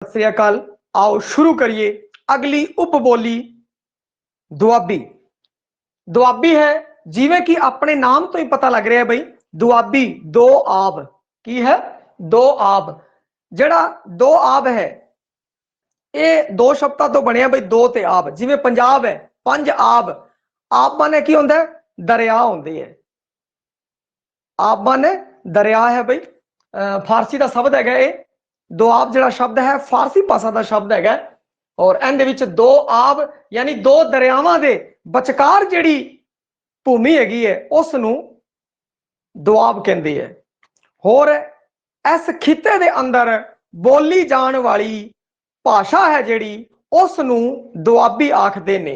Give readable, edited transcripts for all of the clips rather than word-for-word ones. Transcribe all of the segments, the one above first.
सत श्री अकाल। आओ शुरू करिए। अगली उपबोली दुआबी। दुआबी है जिवें कि अपने नाम तो ही पता लग रहा है बई दुआबी दो आब की है। दो आब जड़ा दो आब है ये दो शब्दां तो बनया बई दो ते आब। जिवें पंजाब है पंज आब। आब माने की होंदा है दरिया होंदे है। आब माने दरिया है बई। फारसी का शब्द है ये दोआब जड़ा शब्द है फारसी भाषा का शब्द है और इहदे विच दो आब यानी दो दरियावां दे बचकार जिहड़ी भूमि हैगी है उस नूं दोआब कहंदे है। होर इस खिते दे अंदर बोली जाण वाली भाषा है जिहड़ी उस नूं दोआबी आखदे ने।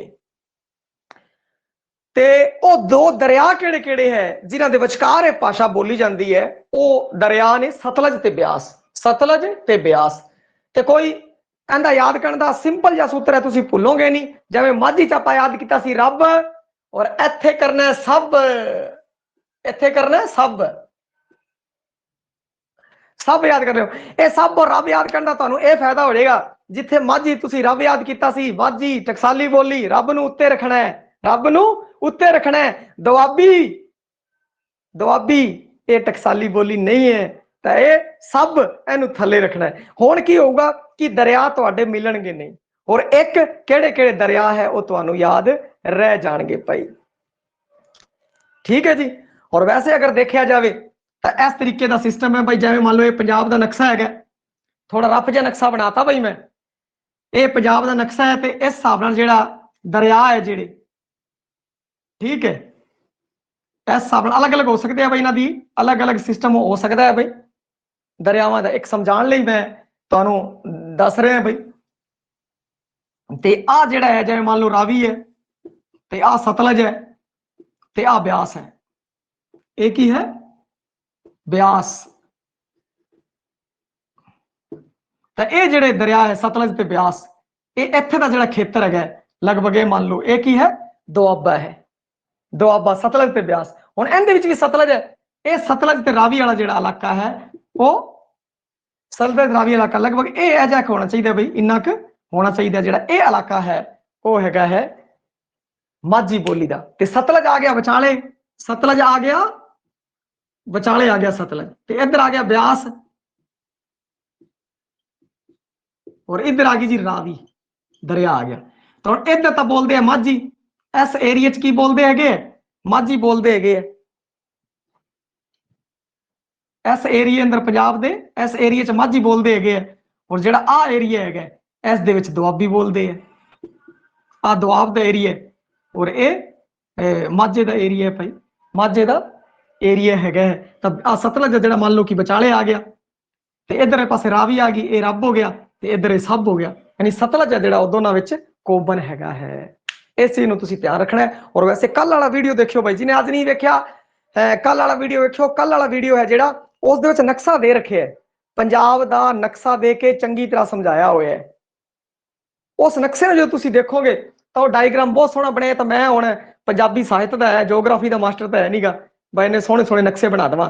ते वो दो दरिया किहड़े किहड़े है जिन्हां दे विचकार ये भाषा बोली जाती है वो दरिया ने सतलज ते ब्यास। सतलज ते ब्यास ते कोई इहदा याद करने का सिंपल जिहा सूत्र है तुसीं भुलोगे नहीं। जिवें माझी च आपां याद कीता सी रब और इत्थे करना है सब। इत्थे करना है सब। सब याद कर रहे हो ये सब और रब याद करने का तुहानूं ये फायदा हो जाएगा। जिथे माझी तुसीं रब याद कीता सी माझी टकसाली बोली रब नूं उत्ते रखना है। रब नूं उत्ते रखना है। दुआबी दुआबी ये टकसाली बोली नहीं है तो ये सब इनू थले रखना है। हुण की होगा कि दरिया तुहाडे मिलणगे नहीं और एक केड़े केड़े दरिया है वो तुहानू याद रह जाणगे भाई। ठीक है जी। और वैसे अगर देखा जाए तो इस तरीके का सिस्टम है भाई। जिवें मान लो ये पंजाब का नक्शा है थोड़ा रफ जिहा नक्शा बनाता भाई मैं। ये पंजाब का नक्शा है तो इस हिसाब नाल जिहड़ा दरिया है जिहड़े ठीक है इस हिसाब नाल अलग अलग हो सकते हैं भाई। इन्हां दी अलग अलग सिस्टम हो सकता है भाई दरियावां दा। एक समझाण लई मैं तुहानू दस रहा भाई। ते आ जिहड़ा है जिवें मान लो रावी है ते आ सतलज है ते आ ब्यास है। एक ही है ब्यास। तो ये जिहड़े दरिया है सतलज ते ब्यास ये इत्थे दा जिहड़ा खेतर है लगभग ये मान लो एक ही है दोआबा है। दोआबा सतलज ते ब्यास। हुण इहदे विच भी सतलज है। ये सतलज ते रावी वाला जिहड़ा इलाका है वो सतलज रावी इलाका लगभग ये ऐ जिहा होना चाहिए भाई। इन्ना क होना चाहिए जिहड़ा ये इलाका है वो हैगा है माझी बोली का। ते सतलज आ गया विचाले। सतलज आ गया विचाले आ गया सतलज ते इधर आ गया ब्यास और इधर आ गई जी रावी दरिया आ गया। तो इधर तो बोलते हैं माझी। इस एरिया च की बोलते है माझी बोलते है। इस एरिए अंदर पंजाब दे इस एरिए च माझी बोलते है और जिहड़ा आ एरिया है इस दे विच दुआबी बोलते हैं। आ दुआब दा एरिया और ये माझे दा एरिया है भाई। माझे दा एरिया है तो आ सतलज जिहड़ा मान लो कि विचाले आ गया तो इधर पासे रावी आ गई ये रब हो गया तो इधर सब हो गया। यानी सतलज है जिहड़ा वो दोनों विच कोबन हैगा है। इस चीज़ नूं तुसीं ध्यान रखना है। और वैसे कल वाला वीडियो देखियो भाई जिन्हें अज नहीं वेख्या कल वाला वीडियो वेखियो। कल वाला वीडियो है जिहड़ा उस दे विच नक्शा दे रखे है पंजाब दा नक्शा दे के चंगी तरह समझाया होया है। उस नक्शे में जो तुसीं देखोगे तो डायग्राम बहुत सोहना बनाया। तो मैं हुण पंजाबी साहित्य का है जोग्राफी का मास्टर तो है नहीं गा भाई इन्हें सोहने सोहने नक्शे बना देवां।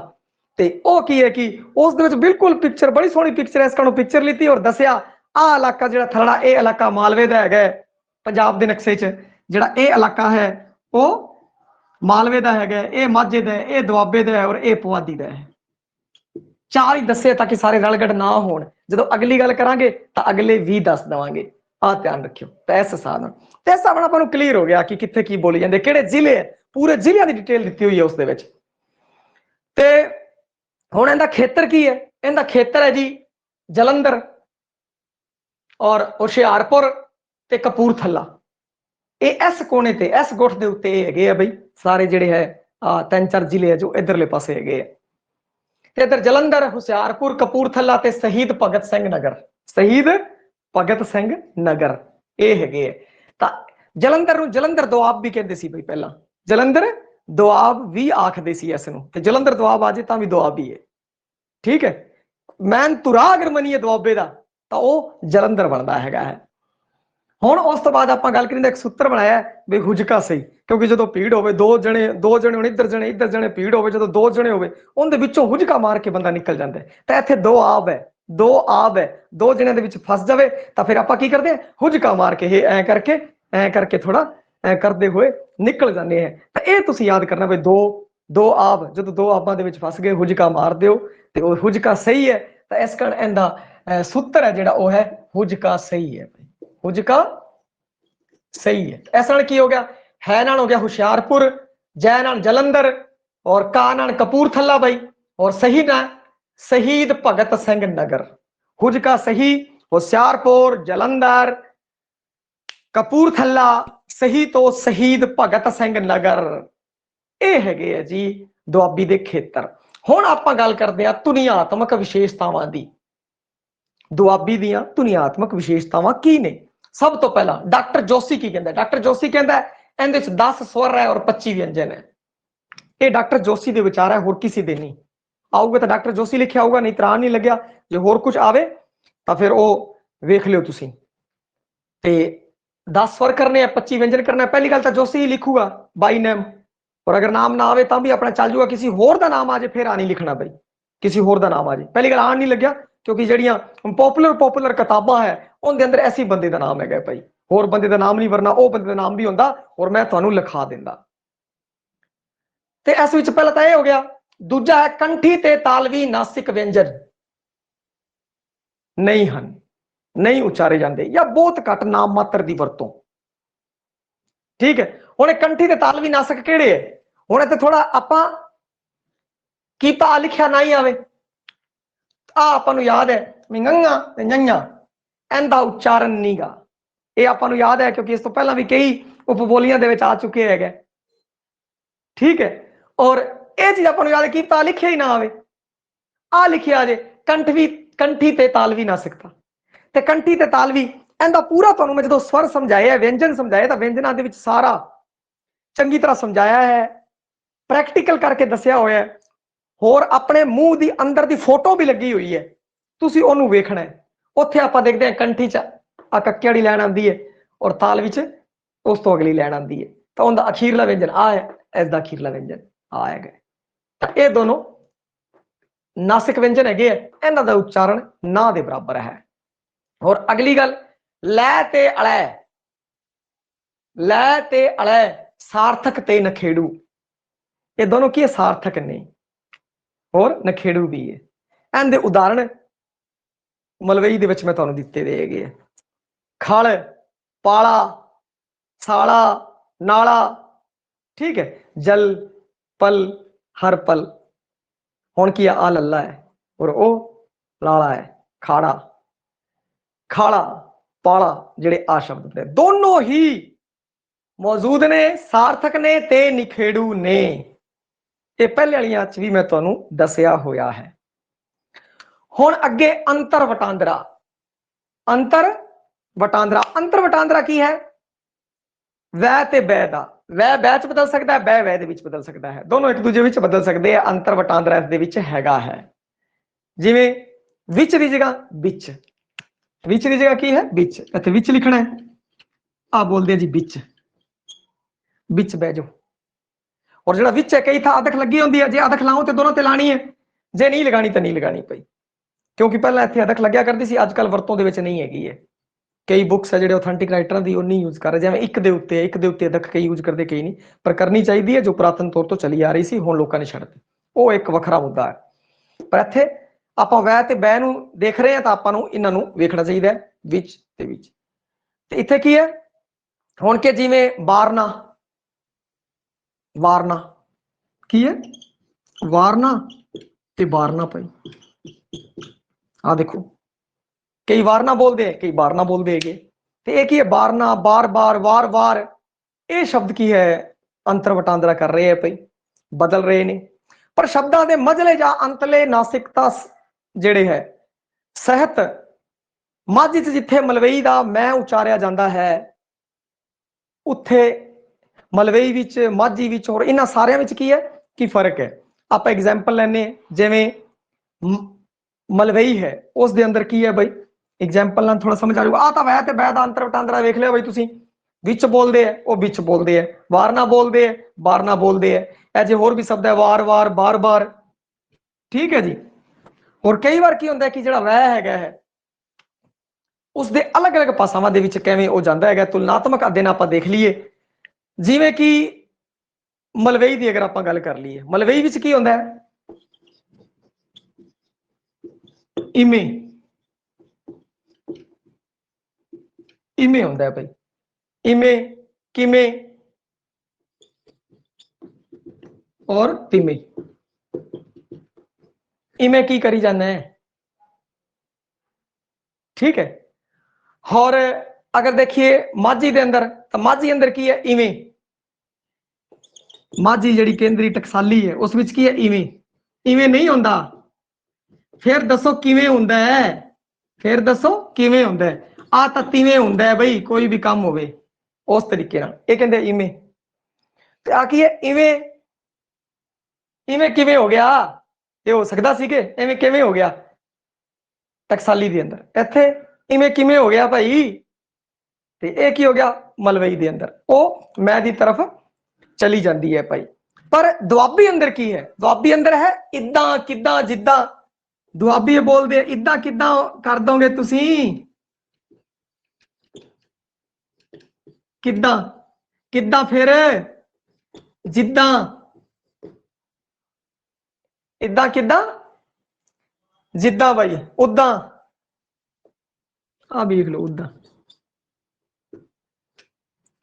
ते ओ की है कि उस दे विच बिल्कुल पिक्चर बड़ी सोहनी पिक्चर है। इस कारण पिक्चर लीती और दसिया आ इलाका जिहड़ा थड़ा ये इलाका मालवे का है पंजाब के नक्शे च जिहड़ा ये इलाका है वो मालवे का है ये माझे का है ये दुआबे का है और ये पुआधी का है। चार ही दसे ताकि सारे रलगड़ ना हो। जो अगली गल करांगे तो अगले भी दस देवांगे। आ ध्यान रखियो। तो इस हिसाब से इस हिसाब नाल क्लीयर हो गया कि कित्थे की बोली जाती किहड़े जिले पूरे जिलिਆਂ की डिटेल दी हुई है उस दे विच। ते हुण इहदा खेतर की है इहदा खेतर है जी जलंधर और हुशियारपुर ते कपूरथला। ये इस कोने ते इस गुठ के उत्ते है बई सारे जिहड़े है तीन चार जिले है जो इधरले पासे है। इधर जलंधर हुशियारपुर कपूरथला ते शहीद भगत सिंह नगर। शहीद भगत सिंह नगर ये है। तो जलंधर नूं जलंधर दोआब भी कहते सी बई पहला। जलंधर दोआब भी आखदे सी इस नूं ते जलंधर दोआब आ जाए तां भी दोआब ही है। ठीक है मैन तुरा अगर मनीए दुआबे का तो वह जलंधर बनता है। हुण उस तो बाद आपां गल करीए एक सूत्र बनाया भी हुजका सही क्योंकि जो भीड़ हो दो जने हुण इधर जने भीड़ हो जो दो जने हो उनके विचों हुजका मार के बंदा निकल जाता है। तो इत्थे दो आब है दो आब है, दो जने दे विच फस जावे तां फिर आपां की करदे हैं, हुजका मार के ऐ करके थोड़ा ऐ करदे हुए निकल जाते हैं। तो ये तुसीं याद करना भी दो आब जो दो आबां दे विच फस गए हुजका मार दिओ ते वो हुजका सही है। तो इस कारण इहदा सूत्र है जिहड़ा वो है हुजका सही है, हुजका सही है। इस नाल की हो गया, है नाल हो गया हुशियारपुर, जै नाल जलंधर और का नाल कपूरथला भाई, और सही ना शहीद भगत सिंह नगर। हुजका सही हुशियारपुर, जलंधर, कपूरथला, सही तो शहीद भगत सिंह नगर। ये है जी दुआबी के खेतर। हुण आपां गल करदे हां धुनियात्मक विशेषतावां दी। दुआबी दीयां धुनियात्मक विशेषतावां की ने? सब तो पहला डॉक्टर जोशी की कहंदा, डॉक्टर जोशी कहंदा इहदे विच 10 स्वर है और 25 व्यंजन है। ये डॉक्टर जोशी दे विचार है, होर किसी दे नहीं। आऊगा तो डॉक्टर जोशी लिखिया होगा, नहीं त्राण नहीं लग्या। जो होर कुछ आवे तो फिर वो वेख लियो तुसीं। ते 10 स्वर करने हैं, 25 व्यंजन करना है। पहली गल तो जोशी ही लिखूगा बाई नेम, और अगर नाम ना आवे तो भी अपना चल जाऊगा। किसी होर दा नाम आ जाए फिर आ नहीं लिखना भाई, किसी होर दा नाम आ जाए। पहली गल आण नहीं लग्या क्योंकि जड़ियां पॉपुलर किताबां है उनके अंदर ऐसी बंदे का नाम है भाई, होर बंदे का नाम नहीं, वरना वो बंदे का नाम भी होंदा और मैं तुहानूं लिखा दिंदा। ते इस विच पहला तो यह हो गया। दूजा है कंठी ते तालवी नासिक व्यंजन नहीं हन, नहीं उच्चारे जाते या बहुत घट नाम मात्र की वरतों। ठीक है, हुण कंठी ते तालवी नासिक किहड़े है? हुण इत्थे थोड़ा आपां की पा लिखिया ना ही आवे, आपां नूं याद है गंगा ते झंझा, इहदा उच्चारण नहीं गा। ये आपां नूं याद है क्योंकि इस तो पहला भी कई उपबोलियां दे विच आ चुके हैं। ठीक है, और यह चीज आपां नूं याद है कि पा लिखिया ही ना आवे, आ लिखिया आ जे कंठी ते तालवी नासिकता। ते कंठी ते तालवी इहदा पूरा तुहानूं मैं जो स्वर समझाया, व्यंजन समझाया, तो व्यंजनां दे विच सारा चंगी तरह समझाया है, प्रैक्टिकल करके दसिया होया है। होर अपने मूँह की अंदर की फोटो भी लगी हुई है, तुसीं ओनू वेखना है। उत्थे आपां देखते हैं कंठी च आ कक्के वाली लैन आती है और ताल विच उस तो अगली लैन आती है, तो उनका अखीरला व्यंजन आ है, इसका अखीरला व्यंजन आ है। ये दोनों नासिक व्यंजन है, इन्हां दा उच्चारण ना दे बराबर है। और अगली गल लै ते अलै, लै ते अलै सार्थक ते नखेड़ू, ये दोनों की है? सार्थक ने और नखेड़ू भी है। इहदे उदाहरण मलवई दे विच मैं तुहानूं दित्ते दे हैगे। खल, पाला, साला, नाला। ठीक है, जल, पल, हर पल। हुण की आ लल्ला है और ओ लाला है। खाड़ा, खाड़ा, पाला, जिहड़े आ शब्द ने दोनों ही मौजूद ने, सार्थक ने ते निखेड़ू ने। ये पहले वालियां च भी मैं तुहानूं दसिया होया है। हुण अगे अंतर वटांदरा, अंतर वटांदरा, अंतर वटांदरा की है? वह ते बै दा, वह बै च बदल सकता है, बै वह दे विच बदल सकता है, दोनों एक दूजे विच बदल सकते हैं। अंतर वटांदरा इस दे विच हैगा है। जिवें विच दी जगह विच, विच दी जगह की है? विच, इत्थे विच लिखना है, आ बोलदे जी विच, विच बह जाओ। और जिहड़ा विच है कई था अदख लगी होंदी है, जे अदख लाओ तो दोनों ते लानी है, जे नहीं लगानी तो नहीं लगानी पई, क्योंकि पहला इत्थे अदख लग्या करती सी, अजकल वरतों दे विच नहीं हैगी है। कई बुक्स है जो ऑथेंटिक राइटर की नहीं यूज कर रहे, जिवें एक दे उत्ते, एक दे उत्ते अदख कई यूज करते कई नहीं, पर करनी चाहिए है जो पुरातन तौर तो चली आ रही सी, हुण लोकां ने छड्डती, वो एक वखरा मुद्दा है। पर इत्थे आपां वह ते बै नूं देख रहे हैं तो आपां नूं इन्हां नूं वेखना चाहिए विच ते विच। ते इत्थे की है हुण के जिवें वारना, वारना की है? वारना ते वारना पई, आ देखो कई वारना बोलते हैं, कई बारना बोलते हैं। तो एक ही है बारना, बार बार, वार वार। ये शब्द की है अंतर वटांदरा कर रहे हैं भाई, बदल रहे ने। पर शब्दां दे मजले जा अंतले नासिकता जेड़े है सहत माझी च जिथे मलवई दा मैं उचारिया जाता है, उत्थे मलवई विच, माझी विच और इन्हां सारियां विच की है की फर्क है? आप एग्जाम्पल लैने, जिवें मलवई है उस दे अंदर की है भाई, एग्जाम्पल नाल थोड़ा समझ आ जाऊगा। आ तां वह ते बै दा अंतर वटांदरा वेख लिया भाई तुसीं, विच बोलते हैं वो विच बोलते हैं, वारना बोलते हैं वारना बोलते हैं, ऐसे होर भी शब्द है वार वार, बार बार। ठीक है जी। और कई बार की होंगे कि जो वह है उसके अलग अलग भाषावां ਦੇ ਵਿੱਚ ਕਿਵੇਂ ਹੋ ਜਾਂਦਾ ਹੈਗਾ ਤੁਲਨਾਤਮਕ ਅਧਿਐਨ ਆਪਾਂ ਦੇਖ ਲਈਏ ਜਿਵੇਂ ਕਿ ਮਲਵਈ ਦੀ ਅਗਰ ਆਪਾਂ ਗੱਲ ਕਰ ਲਈਏ ਮਲਵਈ ਵਿੱਚ ਕੀ ਹੁੰਦਾ ਹੈ ਇਵੇਂ ਇਵੇਂ ਹੁੰਦਾ ਹੈ ਭਾਈ ਇਵੇਂ ਕਿਵੇਂ और तिमें इमें की करी जाना है ठीक है और अगर देखिए माझी दे अंदर तो माझी अंदर की है इवें माझी जिहड़ी केंद्री टकसाली है उस विच की है इवें इवें नहीं होंदा फिर दसो किवें हुंदा है फिर दसो किवें हुंदा है आ तां तिवें हुंदा है बई कोई भी काम होवे उस तरीके नाल ये कहंदे इवें ते आ की है इवें इवें किवें हो गया ये हो सकदा सी कि इवें किवें हो गया टकसाली दे अंदर इत्थे इवें किवें हो गया भाई ते ये की हो गया मलवई दे अंदर वो मैं दी तरफ चली जाती है भाई पर दुआबी अंदर की है दुआबी अंदर है इदा किदा जिदा दुआबी बोलते इदा किदा कर दोगे तुसी किदा किदा फिर जिदा इदा किदा जिदा भाई उदा आ देख लो उदा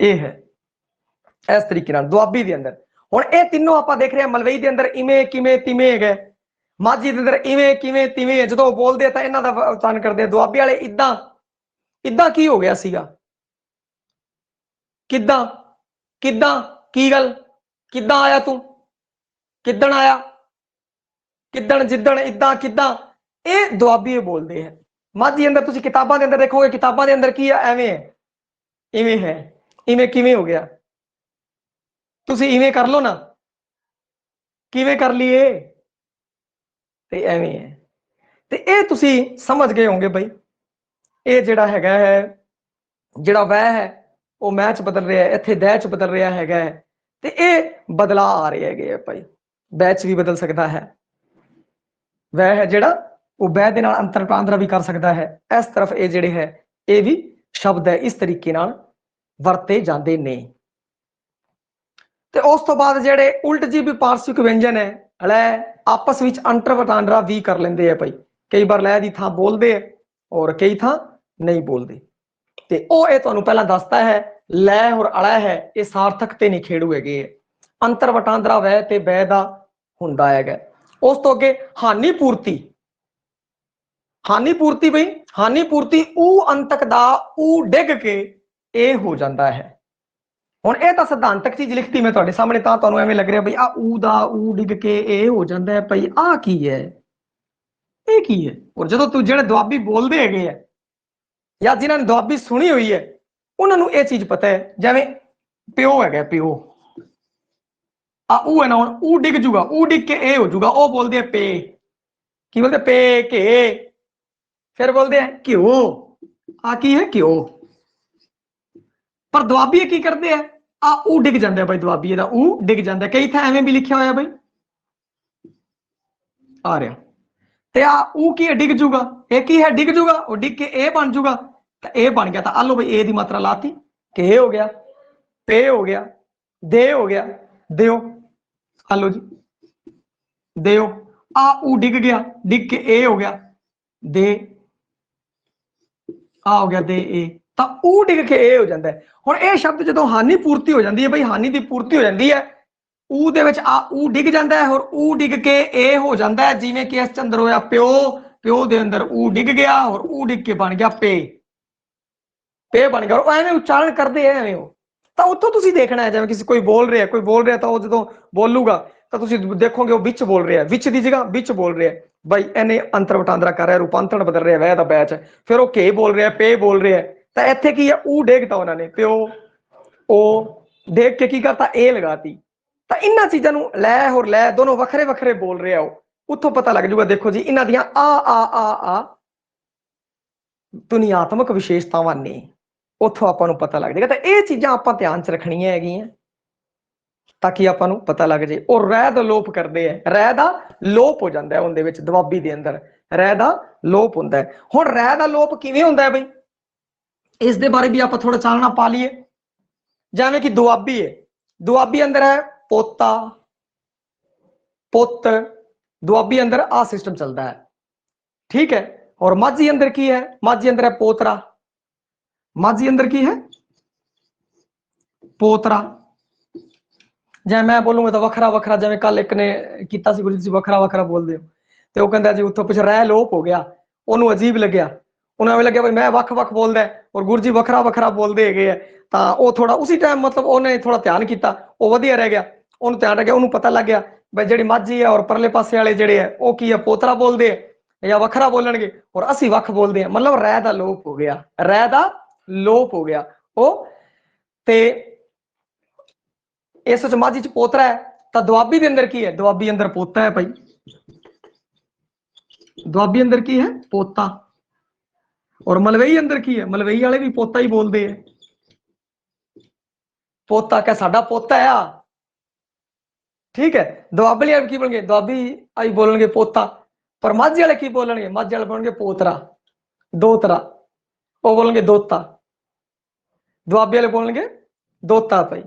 ये है इस तरीके नाल दुआबी दे अंदर हुण ये तीनों आपां देख रहे हैं मलवई दे अंदर इवें किवें तिवें है माझी दे अंदर इवें किवें तिवें जदों बोलदे तां इन्हां दा उच्चारण करदे दुआबी वाले इदा इदा की हो गया सीगा किदा किदा की गल किदा आया तू किदण आया किदण जिदण इदा किदा ये दुआबी बोलते हैं माझी अंदर तुसीं किताबां दे अंदर देखोगे किताबां दे अंदर की है एवें है इवें है इवें किवें हो गया तुसीं इवें कर लो ना किवें कर लिए ते एवें है ते ये तुसीं समझ गए होंगे भाई ये जिहड़ा हैगा है जिहड़ा वह है वो मैं च बदल रहा है इत्थे दै च बदल रहा हैगा ते ये बदलाव आ रहे हैगे भाई बैच भी बदल सकता है वह है जिहड़ा वो वह दे नाल अंतर पांदरा भी कर सकता है इस तरफ ये जिहड़े है ये भी शब्द है इस तरीके नाल वरते जाते ने ते उस तो बाद जिहड़े उल्ट जी भी पार्श्विक व्यंजन है लै आपस विच अंतर वटांदरा भी कर लेंदे है भाई कई बार लै दी थां बोलदे और कई थां नहीं बोलदे ते ओ ये तुहानूं पहलां दसदा है लै और अड़ा है ये सार्थक ते निखेड़ू हैगे अंतर वटांदरा वह ते वह दा हुंदा हैगा उस तो अगे हानि पूर्ति बई हानि पूर्ति ऊ अंतक दा ऊ डिग के ए हो जाता है हुण ये तां सिद्धांतक चीज लिखती मैं तुहाडे सामने तां तुहानूं एवें लग रहा बई आ ऊ दा ऊ डिग के ए हो जाता है भाई आ की है ये की है और जदों तू जिहड़े दुआबी बोलदे हैगे है या जिन्हां ने दुआबी सुनी हुई है उन्होंने ये चीज पता है जिवें प्यो है प्यो आ ऊ है ना ऊ डिग जूगा ऊ डिग के ए हो जूगा वो बोलते हैं पे की बोलते पे के फिर बोलते हैं घ्यो आ की है घ्यो पर दुआबी की करते हैं आ ऊ डिग जाता है भाई दुआबी दा ऊ डिग जाता है कई था एवें भी लिखा होया भाई आ रहा ते आ ऊ की है डिग जूगा ये की है डिग जूगा और डिग के ए बन जूगा तो ए बन गया था आ लो भाई ए दी मात्रा लाती के हो गया पे हो गया दे हो गया देओ आलो जी देओ आ ऊ डिग गया डिग के ए हो गया दे आ हो गया दे ए तो ऊ डिग के ए हो जाता है हुण ये शब्द जो हानि पूर्ति हो जाती है भाई हानि की पूर्ति हो जाती है ऊ दे विच आ ऊ डिग जाता है और ऊ डिग के ए हो जाता है जिवें कि इस अंदर होया प्यो प्यो दे अंदर ऊ डिग गया और ऊ डिग के बन गया पे पे बन गया और एवें उच्चारण करते हैं एवें तो उत्थों तुसीं देखना है जिवें किसी कोई बोल रहा तो जो बोलूगा तो तुसीं देखोगे वो विच बोल रहा है विच की जगह विच बोल रहा है भाई इन्हें अंतर वटांदरा कर रहा है रूपांतरण बदल रहा है वह दा बैच है फिर वो के बोल रहा है पे बोल रहा है तो इत्थे की है ऊ डेगता उन्होंने प्यो ओ देख के की करता ए लगाती तो इन्हां चीज़ां नूं लै और लै दोनों वखरे वखरे बोल रहे हो उत्थों पता लग जूगा देखो जी इन्हां दियां आ ध्वनियात्मक विशेषतावां ने उत्थों आपां नूं पता लग जाएगा तो ये चीज़ां आपां ध्यान च रखणियां हैगियां ताकि आपां नूं पता लग जाए और रह दा लोप करते हैं रह दा लोप हो जाता है उनदे विच दुआबी दे अंदर ਰੈ ਦਾ ਲੋਪ ਹੁੰਦਾ ਹੈ। ਹੁਣ ਰੈ ਦਾ ਲੋਪ ਕਿਵੇਂ ਹੁੰਦਾ ਹੈ ਬਈ, ਇਸ ਦੇ ਬਾਰੇ ਵੀ ਆਪਾਂ ਥੋੜਾ ਚਾਨਣਾ ਪਾ ਲਈਏ। ਜਿਵੇਂ ਕਿ ਦੁਆਬੀ ਹੈ, ਦੁਆਬੀ ਅੰਦਰ ਹੈ ਪੋਤਾ ਪੁੱਤ, ਦੁਆਬੀ अंदर आ सिस्टम चलता है, ठीक है। और माझी अंदर की है, माझी अंदर है पोतरा, माझी अंदर की है पोतरा। जै मैं बोलूंगा तो वखरा वखरा, जिवें कल एक ने किया सी, गुरु जी वखरा वखरा बोलते हो, तो वह कहता जी उत्थों पिछ रह लोप हो गया, उन्होंने अजीब लग्या, उन्हें एवं लग्या भाई मैं वख वख बोलता है और गुरु जी वखरा वखरा बोलते है, तो वह थोड़ा उसी टाइम मतलब उन्हें थोड़ा ध्यान किया, वह वधिया रह गया, उन्होंने ध्यान रह गया, उन्होंने पता लग गया भाई जी माझी है और परले पासे वाले जेडे है वो की है पोतरा बोलते हैं या वखरा बोलणगे, और असी वख बोलते हैं, मतलब रह दा लोप हो गया, रह दा लोप हो गया। वो ते इस माझी च पोतरा है, तो दुआबी के अंदर की है, दुआबी अंदर पोता है भाई, दुआबी अंदर की है पोता। और मलवई अंदर की है, मलवई वाले भी पोता ही बोलते हैं, पोता क्या साडा पोता है, ठीक है। दुआबी वाले की बोलेंगे, दुआबी आई बोलेंगे पोता, पर माझी वाले की बोलेंगे, माझी वाले बोलेंगे पोतरा, दोतरा, वो बोलेंगे दोता, दुआबी वाले बोलेंगे दोता भाई।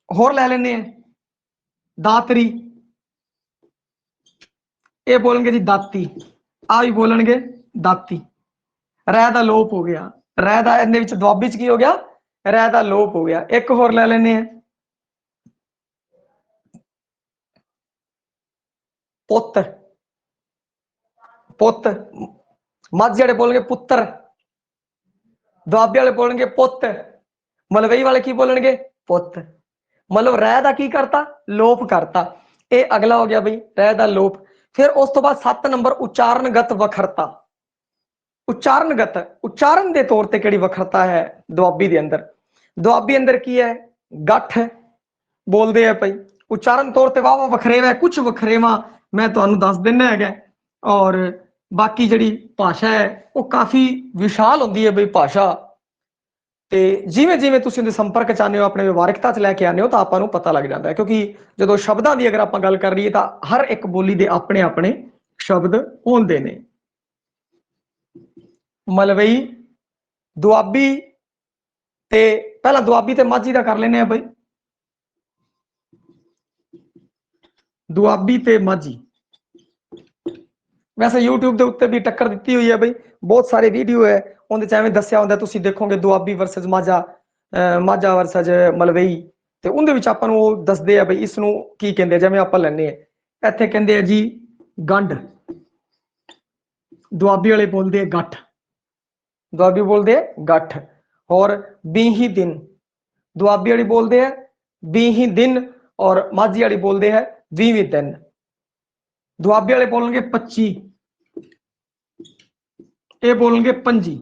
होर ले लेने हैं दातरी, ये बोलेंगे जी दाती, आ भी बोलेंगे दाती, रह दा लोप हो गया, रह दा इहदे विच दुआबी च की हो गया, रह दा लोप हो गया। एक होर ले लेने हैं पुत, पुत, माझी वाले बोलेंगे पुत्र, दुआबी वाले बोलेंगे पुत, मलवई वाले की बोलेंगे पुत, मतलब रह दा की करता लोप करता। ये अगला हो गया बई रह दा लोप। फिर उस तो बाद 7 नंबर उच्चारणगत वखरता। उच्चारणगत, उच्चारण के तौर पर किहड़ी वखरता है दुआबी के अंदर, दुआबी अंदर की है गठ बोलते हैं भाई, उच्चारण तौर पर वाह वखरेवा है, कुछ वखरेवा मैं तुहानू दस देना है। और बाकी जिहड़ी भाषा है वो काफ़ी विशाल होंदी है बई भाषा, तो जिमें जिमें तुसीं उहदे संपर्क च आने हो, अपने व्यवहारिकता च लैके आने हो, तो आपां नूं पता लग जाता है। क्योंकि जो शब्दों की अगर आपां गल कर रहीए तो हर एक बोली के अपने अपने शब्द होंदे ने। मलवई, दुआबी, ते पहला दुआबी ते माझी का कर लेने बई, दुआबी ते माझी। वैसे यूट्यूब के उत्ते भी टक्कर दी हुई है बई, बहुत सारे वीडियो है उन्हें एवं दसिया होंगे, तुसीं देखोगे दुआबी वर्सेज माझा, माझा वर्सेज मलवई, तो उन्हें आपां नूं दसदे आ बई इसनूं की कहंदे। जिवें आपां लैने इत्थे कहंदे जी गंढ, दुआबी वाले बोलते हैं गठ, दुआबी बोलते हैं गठ। और बीही दिन, दुआबी वाली बोलते हैं बीही दिन, और माझी वाली बोलते हैं 20वें दिन। दुआबी वाले बोलेंगे 25, ये बोलेंगे 25,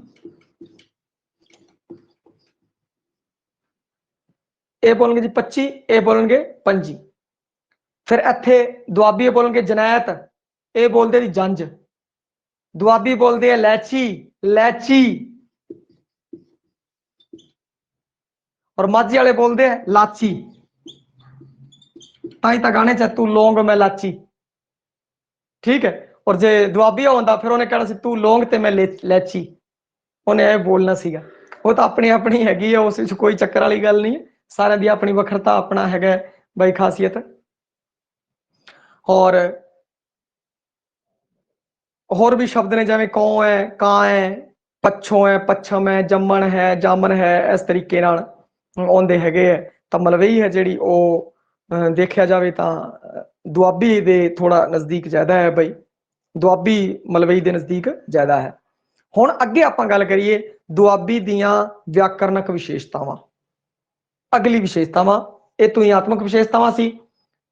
ये बोलेंगे जी 25, ये बोलेंगे 25। फिर इत्थे दुआबी बोलेंगे जनैत, ये बोलते जी जंज, दुआबी बोलते हैं लैची, लैची। और माझी वाले बोलते हैं लाची, ताई तक गाने च तू लौंग मैं लाची, ठीक है। और जे दुआबी होंदा फिर उन्हें कहना सी तू लौंग ते मैं लैची, उन्हें यह बोलना सीगा। वो तो अपनी अपनी हैगी है, उस विच कोई चक्कर वाली गल नहीं है, सारे दी अपनी वखरता अपना है बई खासियत। और होर भी शब्द ने जिवें कौ है, कां है, पच्छों है, पच्छम है, जम्मन है, जामन है, इस तरीके नाल आउंदे हैगे है। तो मलवई है जिहड़ी वो देखा जाए तो दुआबी दे थोड़ा नज़दीक ज़्यादा है बई, दुआबी मलवई के नज़दीक ज़्यादा है। हुण अगे आपां गल करिए दुआबी दीयां व्याकरणक विशेषतावां। अगली विशेषतावां ये तुहात्मक विशेषतावां सी।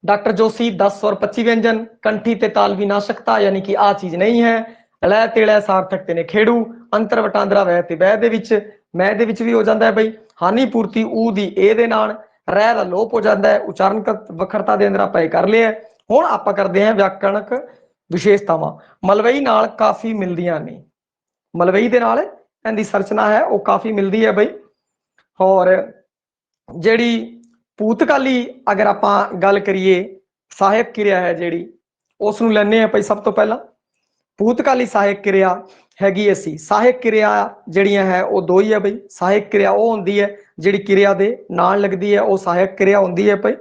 डॉक्टर जोशी 10 और 25 व्यंजन, कंठी ते ताल विनाशकता यानी कि आ चीज़ नहीं है, लय ते लय सार्थक ते नेखेड़ू, अंतर वटांदरा वह ते वह दे विच, मैं दे विच भी हो जाता है बई, हानि पूर्ति ऊ दी ए दे नाल, रह दा लोप हो जाता है, उच्चारणगत वखरता दे अंदर आपां कर लिया। हुण आपां करदे हैं व्याकरणक विशेषतावां। मलवई नाल काफ़ी मिलदियां ने, मलवई दे नाल इहदी संरचना है वो काफ़ी मिलती है बई। और जिहड़ी भूतकाली अगर आपां गल करिए साहिब क्रिया है जिहड़ी ਉਸ ਨੂੰ ਲੈਣੇ ਆ ਭਾਈ। ਸਭ ਤੋਂ ਪਹਿਲਾਂ ਭੂਤਕਾਲੀ ਸਹਾਇਕ ਕਿਰਿਆ हैगी असी। सहायक क्रिया जड़ियां है वो दो ही है बई। सहायक क्रिया वो होंदी है जिहड़ी क्रिया दे नाल लगदी है, वो सहायक क्रिया होंदी है भाई।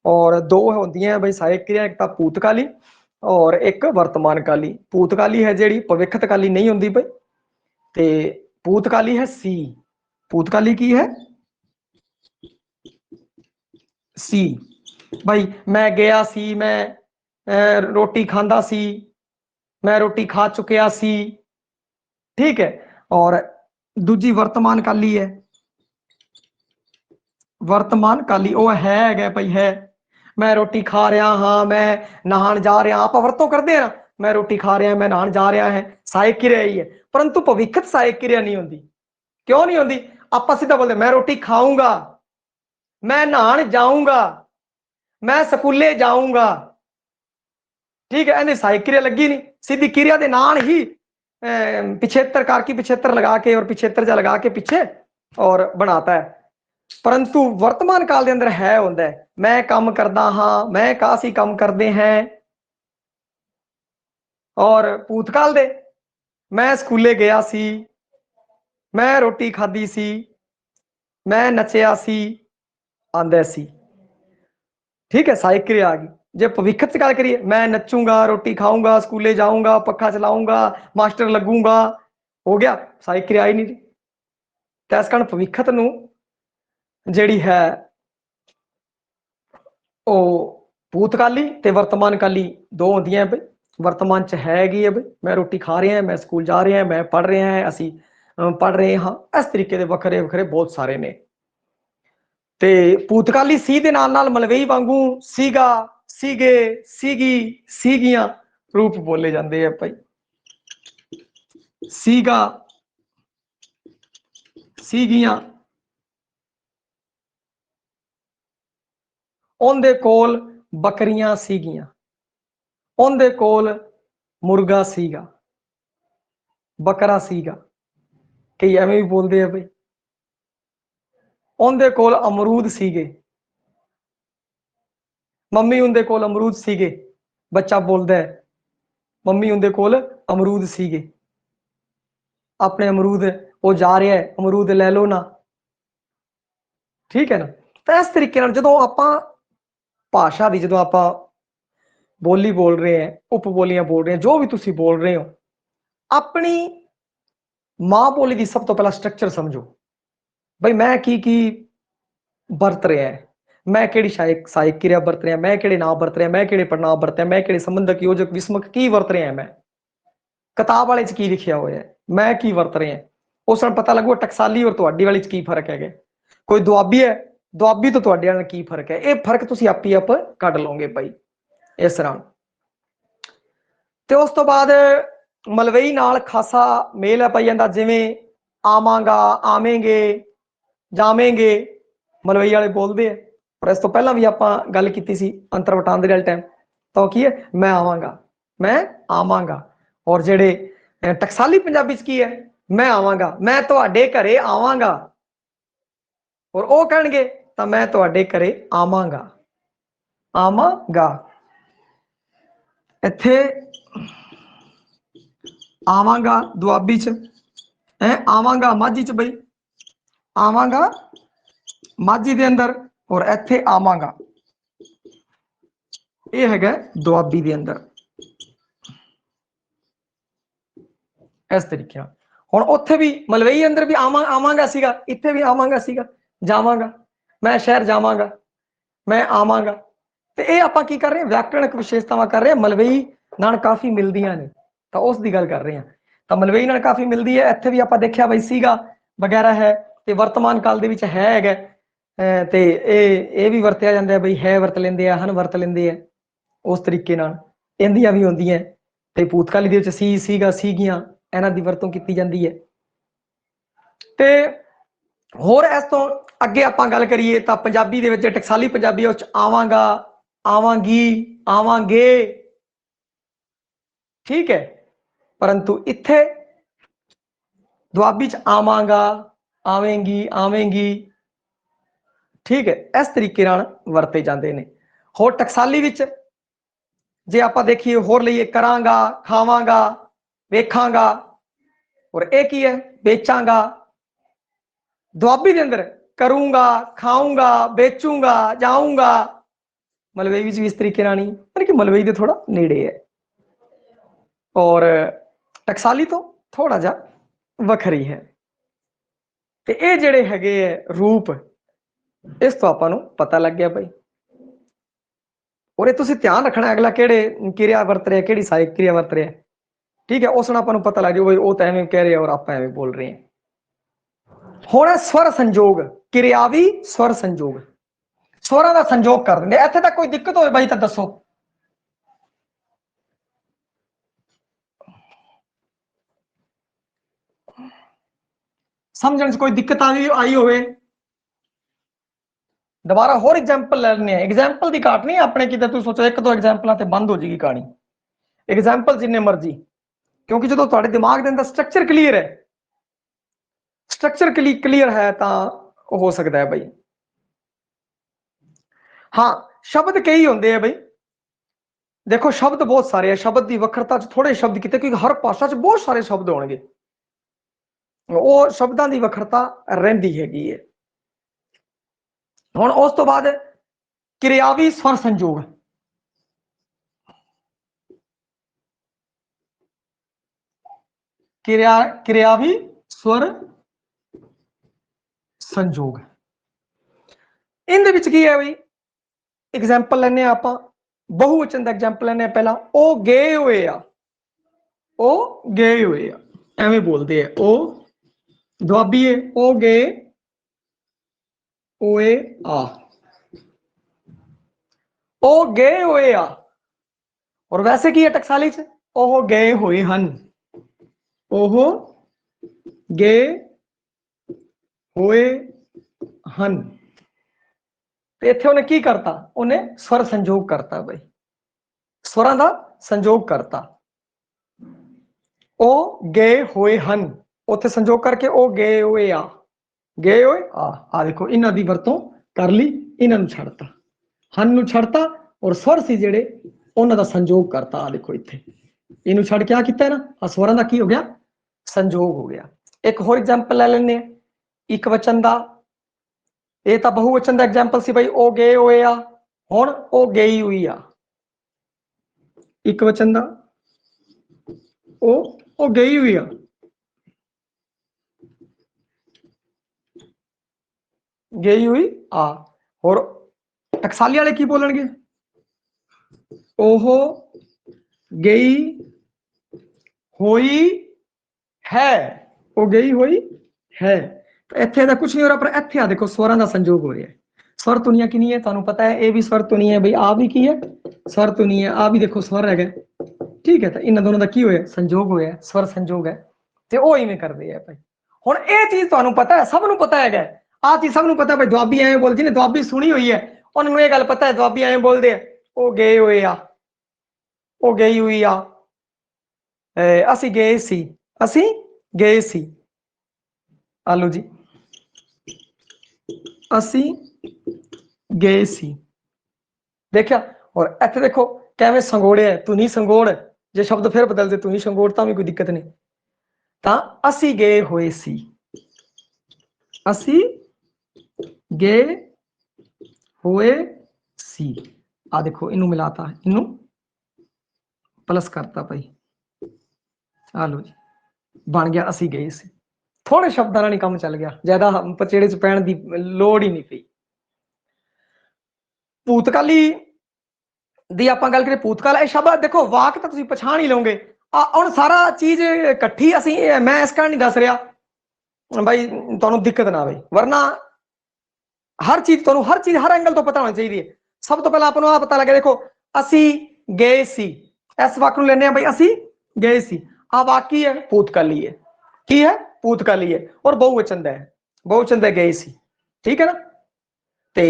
और दो होंदियां है बई सहायक क्रिया, एक तो भूतकाली और एक वर्तमानकाली। भूतकाली है जिहड़ी भविष्यकाली नहीं होंदी बई, ते भूतकाली है सी। भूतकाली की है सी भाई। मैं गया सी, मैं रोटी खांदा सी, मैं रोटी खा चुकिया सी, ठीक है। और दूजी वर्तमान काली है। वर्तमान काली वो है भाई है, मैं रोटी खा रहा हाँ, मैं नहान जा रहा। आप वरतों करते हैं ना, मैं रोटी खा रहा, मैं नहान जा रहा है, सहायक क्रिया ही है। परंतु भविष्यत सहायक क्रिया नहीं होती। क्यों नहीं होती? आप सीधा बोलते मैं रोटी खाऊंगा, मैं नहान जाऊंगा, मैं स्कूले जाऊंगा, ठीक है। इन्हें सहायक क्रिया लगी नहीं, सीधी क्रिया के नाल ही पिछेतर कारकी पिछेतर लगा के और पिछेतर जा लगा के पीछे और बनाता है। परंतु वर्तमान काल के अंदर है होंदा है मैं काम करदा हाँ, मैं कासी काम करते हैं। और भूतकाल दे मैं स्कूले गया सी, मैं रोटी खाधी सी, मैं नचिया सी, आंदा सी, ठीक है। सहायक क्रिया आ गई। जे भविष्य की गल करिए, मैं नचूंगा, रोटी खाऊंगा, स्कूले जाऊंगा, पक्खा चलाऊंगा, मास्टर लगूंगा, हो गया सहायक क्रिया ही नहीं। तो इस कारण भविष्यत नूं जिहड़ी है वो भूतकाली ते वर्तमानकाली दो होंदियां बई। वर्तमान च हैगी है बई मैं रोटी खा रहा, मैं स्कूल जा रहा, मैं पढ़ रहा है, असी पढ़ रहे हाँ। इस तरीके के वखरे वखरे बहुत सारे ने। ते भूतकाली सी दे नाल नाल मलवई वांगू सीगा, सीगे, सीगी, सीगियां रूप बोले जाते हैं भाई। सीगा, सीगियां, उनदे कोल बकरियां सीगियां, उनदे कोल मुर्गा सीगा, बकरा सीगा, कई एवें भी बोलते हैं भाई। उनदे कोल अमरूद सीगे, मम्मी उनदे कोल अमरूद सीगे। बच्चा बोलता है मम्मी उनदे कोल अमरूद सीगे, अपने अमरूद वो जा रहा है, अमरूद ले लो ना, ठीक है ना। तो इस तरीके जो आप भाषा की जो आप बोली बोल रहे हैं, उपबोलियां बोल रहे हैं, जो भी तुम बोल रहे हो, अपनी मां बोली की सब तो पहला स्ट्रक्चर समझो भाई। मैं की बरत रहा है, मैं कि सहायक क्रिया बरत रहा, मैं कि नाम बरत रहा, मैं कि पढ़नाम बरत रहा, मैं कि संबंधक योजक विस्मक की बरत रहा, मैं किताब वाले की लिखिया हुआ है, मैं की वरत रहा। उस पता लगू टकसाली और तुहाडी वाली की फर्क है। कोई दुआबी है, दुआबी तो तुहाडे नाल की फर्क है, ये फर्क तुसी आप ही आप कढ लोगे भाई इस तरह। तो उस तो बाद मलवई नाल खासा मेल है पाई जांदा, जिवें आवांगा, आवेंगे, जावेंगे, मलवई वाले बोलते हैं। और इस तो पहला भी आप गल की सी अंतर वटांदरे वाले टाइम, तो की है मैं आवांगा, मैं आवांगा। और जेडे टकसाली पंजाबी की है मैं आवांगा, मैं तुहाडे घरे आवांगा। और वो कहणगे तो मैं तुहाडे घरे आवांगा, आवांगा। इत्थे आवांगा दुआबी च है, आवांगा माझी च बई, आवांगा माझी दे अंदर, और इत्थे आवांगा ये है दुआबी दे अंदर। इस तरीके हुण उत्थे भी मलवई अंदर भी आवांगा सीगा, इत्थे भी आवांगा सीगा, जावांगा, मैं शहर जावांगा, मैं आवांगा। तो ये आप की कर रहे हैं, व्याकरणिक विशेषतावां कर रहे हैं, मलवई नाल काफ़ी मिलदियां ने, तो उसकी गल कर रहे हैं। तो मलवई नाल काफ़ी मिलती है। इत्थे भी आप देखा बई सीगा वगैरह है, तो वर्तमान काल दे विच है, तो ये भी वरत्या जाता है बई, है वरत लेंदे आ, हन वरत लेंदे आ। उस तरीके नाल इंदियां भी होंदियां। ते भूतकाली दे विच सी, सीगा, सीगियां इन्हां दी वरतों कीती जांदी है। ते होर इस तो अगे आप गल करिए तो पंजाबी दे विच टकसाली पंजाबी उस आवांगा, आवांगी, आवांगे, ठीक है। परंतु इत्थे दुआबी च आवांगा, आवेंगी, आवेंगी, ठीक है। इस तरीके नाल वरते जाते हैं। होर टकसाली विच जे आप देखिए होर लईए करांगा, खावांगा, वेखांगा, और एक ही है बेचांगा। दुआबी के अंदर करूंगा, खाऊंगा, बेचूंगा, जाऊंगा, मलवई भी इस तरीके नाल नहीं, यानी कि मलवई के थोड़ा नेड़े है। और टकसाली तो थोड़ा जा वखरी है। ਤੇ ਇਹ ਜਿਹੜੇ ਹੈਗੇ ਹੈ ਰੂਪ, ਇਸ ਤੋਂ ਆਪਾਂ ਨੂੰ ਪਤਾ ਲੱਗ ਗਿਆ ਭਾਈ। ਔਰ ਇਹ ਤੁਸੀਂ ਧਿਆਨ ਰੱਖਣਾ ਅਗਲਾ ਕਿਹੜੇ ਕਿਰਿਆ ਵਰਤ ਰਿਹਾ, ਕਿਹੜੀ ਸਹਾਇਕ ਕਿਰਿਆ ਵਰਤ ਰਿਹਾ, ਠੀਕ ਹੈ। ਉਸ ਨਾਲ ਆਪਾਂ ਨੂੰ ਪਤਾ ਲੱਗ ਜਾਊ ਬਈ ਉਹ ਤਾਂ ਐਵੇਂ ਕਹਿ ਰਿਹਾ ਔਰ ਆਪਾਂ ਐਵੇਂ ਬੋਲ ਰਹੇ ਹਾਂ। ਹੁਣ ਸਵਰ ਸੰਜੋਗ, ਕਿਰਿਆਵੀ ਸਵਰ ਸੰਜੋਗ, ਸਵਰਾਂ ਦਾ ਸੰਜੋਗ ਕਰ ਦਿੰਦੇ। ਇੱਥੇ ਤੱਕ ਕੋਈ ਦਿੱਕਤ ਹੋਵੇ ਬਾਈ ਤਾਂ ਦੱਸੋ। समझने से कोई दिक्कत आई होवे। दोबारा होर एग्जाम्पल लेने, एग्जाम्पल की घाट नहीं अपने किते तू सोचो एक दो एग्जाम्पलों से बंद हो जाएगी कहानी। एग्जाम्पल जिन्ने मर्जी, क्योंकि जो तुहाडे दिमाग के अंदर स्ट्रक्चर क्लीयर है, स्ट्रक्चर क्लीयर है तो हो सकता है भाई। हाँ शब्द कई होंगे है भाई, देखो शब्द बहुत सारे है, शब्द की वक्रता थोड़े शब्द किते, क्योंकि हर भाषा च बहुत सारे शब्द होंगे, वो शब्दों की वक्रता रहिंदी हैगी है। हुण उस तो बाद क्रियावी स्वर संजोग, क्रियावी स्वर संजोग इहदे विच की है बई। एग्जाम्पल लैने आपां बहुवचन का एग्जाम्पल लैने पहला, ओ गए हुए आ, ओ गए हुए आ, एवें बोलते हैं ओ दुआबी है, ओ गए ओए आ, ओ गए हुए आ। और वैसे की है टकसाली च, ओह गए हुए हन, ओह गए हुए हन। इत्थे उन्हें की करता, उन्हें स्वर संजोग करता भाई, स्वरां दा संजोग करता। ओ गए हुए हन, उत्थे संजोग करके ओ गए हुए आ, गए हुए आ देखो इन्हां दी वरतों कर ली, इन्हां नूं छड्डता, हन नूं छड्डता और स्वर सी जिहड़े उन्हां दा संजोग करता। आ देखो इत्थे इनू छड़ क्या किया ना, स्वरां दा की हो गया, संजोग हो गया। एक होर एग्जाम्पल ले लेने, एक वचन का, ये तो बहुवचन का एग्जाम्पल सी भाई, ओ गए हुए आ, हुण ओ गई हुई आ। एक वचन का ओ गई हुई आ, गई हुई आ। और टकसाली वाले की बोलणगे, ओह गई हुई है, वो गई हुई है। तो इत्थे दा कुछ नहीं हो रहा, पर इत्थे आ देखो स्वरां दा संजोग हो रहा है। स्वर तुनिया कितनी है तुहानू पता है, ये भी स्वर तुनी है भाई, आ भी की है स्वर तुनी है, आ भी देखो स्वर है, ठीक है। तो इन्हां दोनों दा की होया, संजोग होया, स्वर संजोग है। तो वो इवें करदे आ भाई। हुण ये चीज तुहानू पता है, सब नू पता है, आ चीज सब नू पता है भाई। दुआबी एवें बोलदी ने, दुआबी सुनी हुई है, उन्होंने ये गल पता है, दुआबी एवें बोलदे आ, ओ गए हुए आ, ओ गई हुई आ, असी गए सी, असी गए सी, आलो जी असी गए सी, देखा। और इत्थे देखो कैवें संगोड़े है, तू नहीं संगोड़, जे शब्द फिर बदल दे तू नहीं संगोड़ तां भी कोई दिक्कत नहीं। तां असी गए हुए सी, असी गए हुए सी, आ देखो इनू मिलाता, इनू प्लस करता भाई, आलो जी बन गया असी गए सी। थोड़े शब्दों नाल ही काम चल गया, ज्यादा पचेड़े च पैण दी लोड़ ही नहीं पई। भूतकाली दी आपां गल करिए, भूतकाल ये शब्द देखो वाक तो तुसीं पछाण ही लओगे। हुण सारा चीज इकट्ठी असीं, मैं इस कारण नहीं दस रहा भाई तुहानूं दिक्कत ना आवे, वरना हर चीज तुहानूं हर एंगल तो पता होना चाहिए। सब तो पहला आपां नूं आ पता लगे, देखो असीं गए सी, इस वाक नूं लैने आ भाई, असीं गए सी, आ वाक की है, भूतकाली है, की है भूतकाली है, और बहुवचन दा है, बहुवचन दा गए सी, ठीक है ना। ते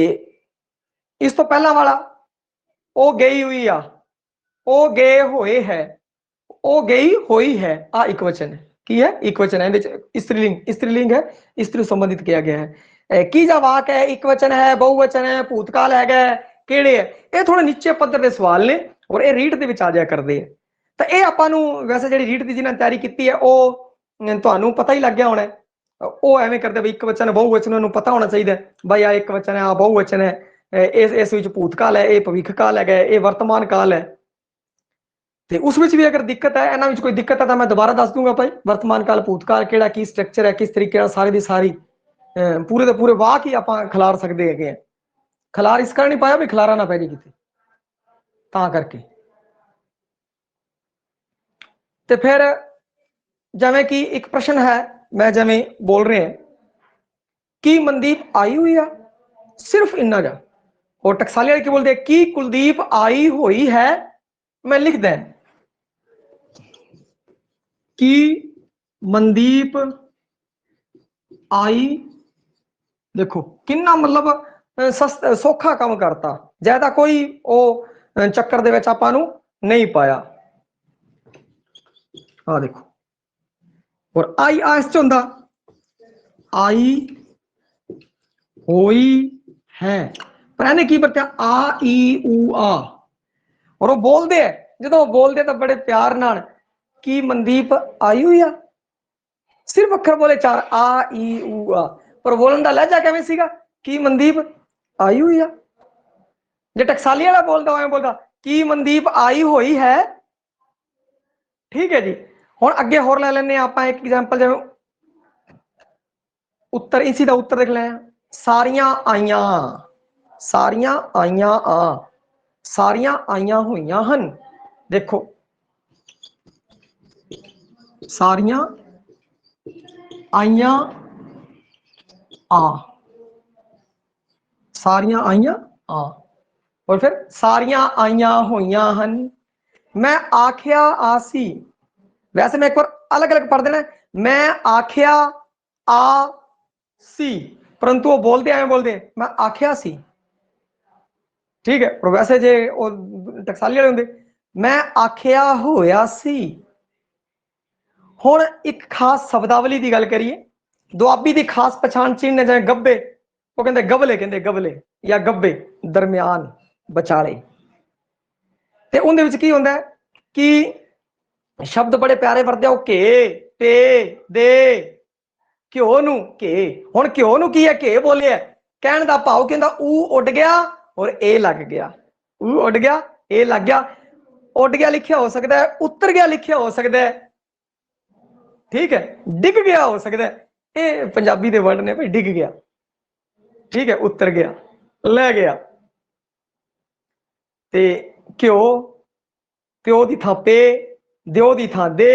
इस तो पहला वाला ओ गई हुई आ, ओ गए हुए है, ओ गई हुई है, आ एक वचन है, की है एक वचन है, स्त्रीलिंग, स्त्रीलिंग है, स्त्री संबंधित किया गया है। की जा वाक है, एक वचन है, बहुवचन है, भूतकाल है, केड़े है, ये थोड़े नीचे पद्धर के सवाल ने, और ये रीट ਦੇ ਵਿੱਚ ਆ ਜਾਇਆ ਕਰਦੇ ਆ। ਤਾਂ ਇਹ ਆਪਾਂ ਨੂੰ ਵੈਸੇ ਜਿਹੜੀ ਰੀਟ ਦੀ ਜਿਹਨਾਂ ਤਿਆਰੀ ਕੀਤੀ ਹੈ ਉਹ ਤੁਹਾਨੂੰ ਪਤਾ ਹੀ ਲੱਗ ਗਿਆ ਹੋਣਾ। ਉਹ ਐਵੇਂ ਕਰਦੇ ਵੀ ਇੱਕ ਵਚਨ ਬਹੁਵਚਨ ਨੂੰ ਪਤਾ ਹੋਣਾ ਚਾਹੀਦਾ ਬਾਈ ਆ ਇੱਕ ਵਚਨ ਹੈ ਆ ਬਹੁਵਚਨ ਹੈ ਇਸ ਵਿੱਚ ਭੂਤਕਾਲ ਹੈ ਇਹ ਭਵਿੱਖ ਕਾਲ ਹੈਗਾ ਇਹ ਵਰਤਮਾਨ ਕਾਲ ਹੈ। ਤੇ ਉਸ ਵਿੱਚ ਵੀ ਅਗਰ ਦਿੱਕਤ ਹੈ ਇਹਨਾਂ ਵਿੱਚ ਕੋਈ ਦਿੱਕਤ ਹੈ ਤਾਂ ਮੈਂ ਦੁਬਾਰਾ ਦੱਸ ਦੂੰਗਾ ਭਾਈ ਵਰਤਮਾਨ ਕਾਲ ਭੂਤਕਾਲ ਕਿਹੜਾ ਕੀ ਸਟਰਕਚਰ ਹੈ ਕਿਸ ਤਰੀਕੇ ਨਾਲ ਸਾਰੀ ਦੀ ਸਾਰੀ ਪੂਰੇ ਦੇ ਪੂਰੇ ਵਾਕ ਹੀ ਆਪਾਂ ਖਿਲਾਰ ਸਕਦੇ ਹੈਗੇ ਆ। ਖਿਲਾਰ ਇਸ ਕਾਰਨ ਨਹੀਂ ਪਾਇਆ ਵੀ ਖਿਲਾਰਾ ਨਾ ਪੈ ਜੇ ਕਿਤੇ ਤਾਂ ਕਰਕੇ। ਤੇ ਫਿਰ ਜਿਵੇਂ ਕਿ ਇੱਕ ਪ੍ਰਸ਼ਨ ਹੈ मैं जिवें बोल रहे हैं कि मनदीप आई हुई है सिर्फ इन्ना जा और टकसाली वाले की बोलते हैं कि कुलदीप आई हुई है मैं लिख दें कि मनदीप आई देखो किन्ना मतलब सौखा काम करता ज्यादा कोई वो चक्कर दे विच आपां नूं नहीं पाया। आ देखो और आई आस चुंदा आई हुई है पर इन्हें की बरत्या आ ई ऊ आ और वो बोलते है जो बोलते तो बड़े प्यार नाल की मनदीप आई हुई है सिर्फ अखर बोले चार आ ई ऊ आ पर बोलन का लहजा किवें सीगा की मनदीप आई हुई है। जो टकसाली वाला बोलता की मनदीप आई हुई है ठीक है जी। हुण अगे होर ले लेने आप एक एग्जाम्पल जिवें उत्तर इसी का उत्तर देख लें सारियां आईयां आ सारियां आईयां हुईयां हन देखो सारियां आईयां आ सारियां आईयां आ और फिर सारियां आईयां हुईयां हन मैं आखिया आसी वैसे मैं एक बार अलग अलग पढ़ देना मैं आखिया आ सी परंतु वो बोलते मैं आखिया सी ठीक है। और वैसे जे टकसाली वाले होंगे मैं आखिया होया सी। हुण एक खास शब्दावली की गल करिए दुआबी की खास पछाण चिन्ह जिवें गब्बे वो कहते गबले या गब्बे दरम्यान बचाले ते उहदे विच की हुंदा है कि शब्द बड़े प्यारे वरते घे पे दे घ्यो नू घे हुण घ्यो नू की है घे बोलिया कहण दा भाव कहंदा ऊ उड गया और ए लग गया ऊ उड गया ए लग गया उड गया लिखिया हो सकता है उतर गया लिखिया हो सकता है ठीक है डिग गया हो सकता है ये पंजाबी दे वर्ड ने भाई डिग गया ठीक है उतर गया लै गया ते घ्यो प्यो दी थां पे दिओ दी थां दे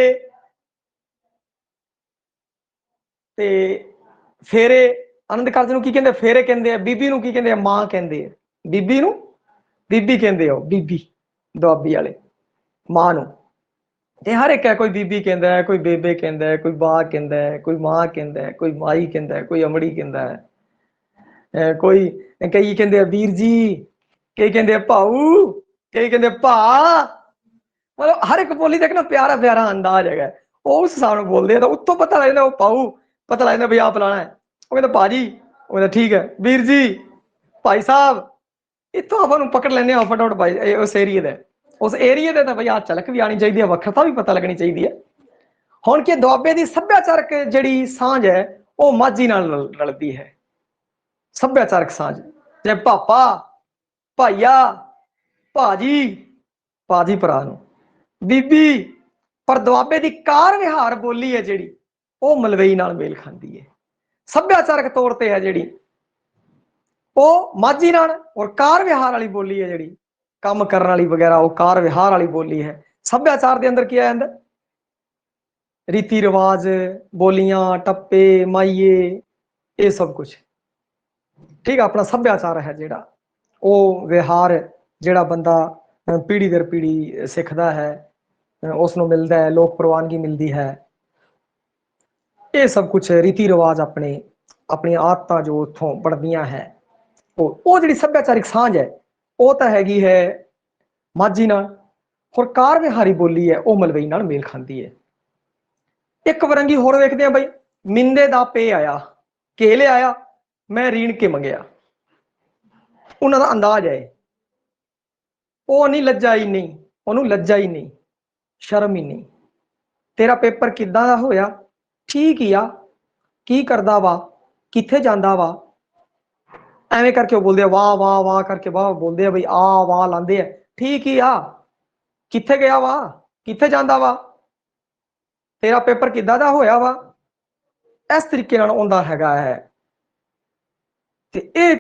ते फेरे आनंद कारज नूं की कहंदे फेरे कहंदे आ बीबी नूं की कहंदे आ मां कहंदे आ बीबी नूं बीबी कहंदे आ बीबी दुआबी वाले मां नूं ते हर एक है कोई बीबी कहंदा है कोई बेबे कहंदा है कोई बा कहंदा है कोई मां कहंदा है कोई माई कहंदा है कोई अमड़ी कहंदा है कोई कई कहंदे आ वीर जी कई कहंदे आ भाऊ कई कहंदे भा मतलब हर एक बोली देख ना प्यारा प्यारा अंदाज है उस हिसाब से बोलते हैं तो उत्तों पता लग जाता वो पाऊ पता लग जाता भाई आप फलाना है वो कहते भाजी वो कहता ठीक है वीर जी भाई साहब इतों आप पकड़ लेने फटाफट भाई उस एरिए का भाई आ झलक भी आनी चाहिए वक्रता भी पता लगनी चाहिए है। हुण कि दुआबे की सभ्याचारक जिहड़ी सांझ है वो माझी नाल रलदी है सभ्याचारक सांझ जे पापा भाईया भाजी भाजी भरा नूं बीबी पर दुआबे की कार विहार बोली है जिहड़ी वो मलवई नाल मेल खाती है सभ्याचारक तौर पर है जिहड़ी वो माझी नाल और कार विहार वाली बोली है जिहड़ी काम करने वाली वगैरह वो कार विहार वाली बोली है। सभ्याचार के अंदर क्या है रीति रिवाज बोलियां टप्पे माइये ये सब कुछ ठीक है अपना सभ्याचार है जिहड़ा वो विहार जिहड़ा बंदा पीढ़ी दर पीढ़ी सीखता है उसनों मिलता है लोक प्रवानगी मिलती है ये सब कुछ रीति रिवाज अपने अपनी आदतां जो उतों बढ़दियां है वो जिहड़ी सभ्याचारिक सांझ है वो तो हैगी है माझी नाल और कार विहारी बोली है वो मलवई नाल मेल खाती है। एक वरंगी होर वेखदे आ भाई मिंदे दा पे आया के ले आया मैं रीण के मंगया उन्हां दा अंदाज है वो नहीं लज्जाई नहीं ਉਹਨੂੰ ਲੱਜਾ ਹੀ ਨਹੀਂ, ਸ਼ਰਮ ਹੀ ਨਹੀਂ। ਤੇਰਾ ਪੇਪਰ ਕਿੱਦਾਂ ਦਾ ਹੋਇਆ? ਠੀਕ ਹੀ ਆ। ਕੀ ਕਰਦਾ ਵਾ? ਕਿੱਥੇ ਜਾਂਦਾ ਵਾ? ਐਵੇਂ ਕਰਕੇ ਉਹ ਬੋਲਦੇ ਆ, ਵਾਹ ਵਾਹ ਵਾਹ ਕਰਕੇ ਵਾਹ ਬੋਲਦੇ ਆ ਬਈ, ਆ ਵਾਹ ਲਾਉਂਦੇ ਆ। ਠੀਕ ਹੀ ਆ। ਕਿੱਥੇ ਗਿਆ ਵਾ? ਕਿੱਥੇ ਜਾਂਦਾ ਵਾ? ਤੇਰਾ ਪੇਪਰ ਕਿੱਦਾਂ ਦਾ ਹੋਇਆ ਵਾ? ਇਸ ਤਰੀਕੇ ਨਾਲ ਆਉਂਦਾ ਹੈਗਾ ਹੈ। ਤੇ ਇਹ